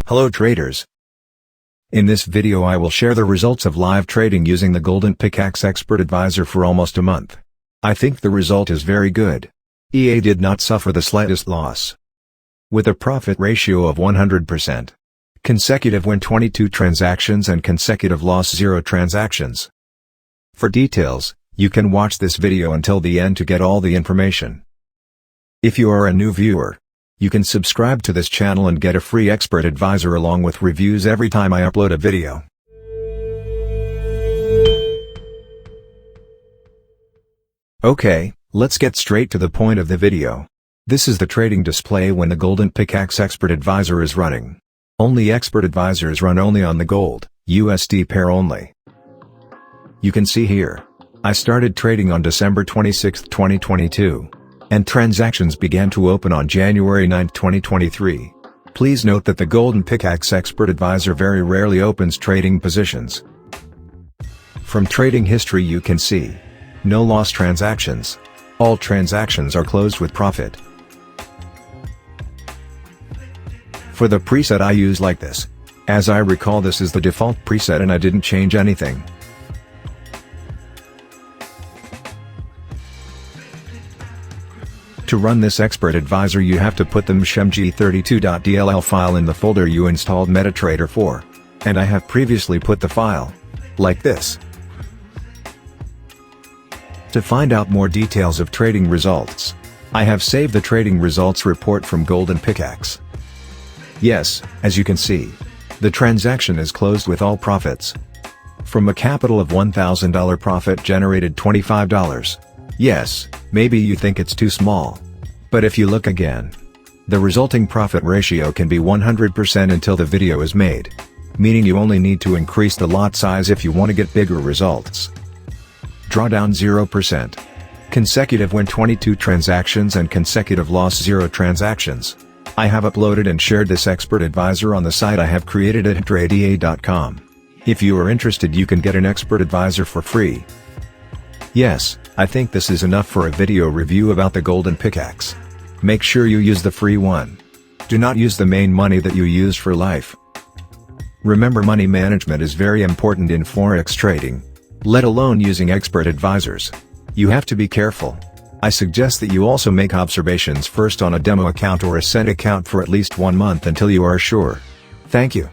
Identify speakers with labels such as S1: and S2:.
S1: Hello traders. In this video I will share the results of live trading using the Golden Pickaxe Expert Advisor for almost a month. I think the result is very good. EA did not suffer the slightest loss. With a profit ratio of 100%. Consecutive win 22 transactions and consecutive loss 0 transactions. For details, you can watch this video until the end to get all the information. If you are a new viewer, you can subscribe to this channel and get a free expert advisor along with reviews every time I upload a video. Okay, let's get straight to the point of the video. This is the trading display when the Golden Pickaxe Expert Advisor is running. Only expert advisors run only on the gold, USD pair only. You can see here. I started trading on December 26, 2022. And transactions began to open on January 9, 2023. Please note that the Golden Pickaxe Expert Advisor very rarely opens trading positions. From trading history you can see. No loss transactions. All transactions are closed with profit. For the preset I use like this. As I recall, this is the default preset and I didn't change anything. To run this expert advisor you have to put the mshmg32.dll file in the folder you installed MetaTrader for. And I have previously put the file. Like this. To find out more details of trading results, I have saved the trading results report from Golden Pickaxe. Yes, as you can see, the transaction is closed with all profits. From a capital of $1,000 profit generated $25. Yes, maybe you think it's too small. But if you look again, the resulting profit ratio can be 100% until the video is made. Meaning you only need to increase the lot size if you want to get bigger results. Drawdown 0%. Consecutive win 22 transactions and consecutive loss 0 transactions. I have uploaded and shared this expert advisor on the site I have created at tradea.com. If you are interested you can get an expert advisor for free. Yes, I think this is enough for a video review about the Golden Pickaxe. Make sure you use the free one. Do not use the main money that you use for life. Remember, money management is very important in Forex trading, let alone using expert advisors. You have to be careful. I suggest that you also make observations first on a demo account or a set account for at least 1 month until you are sure. Thank you.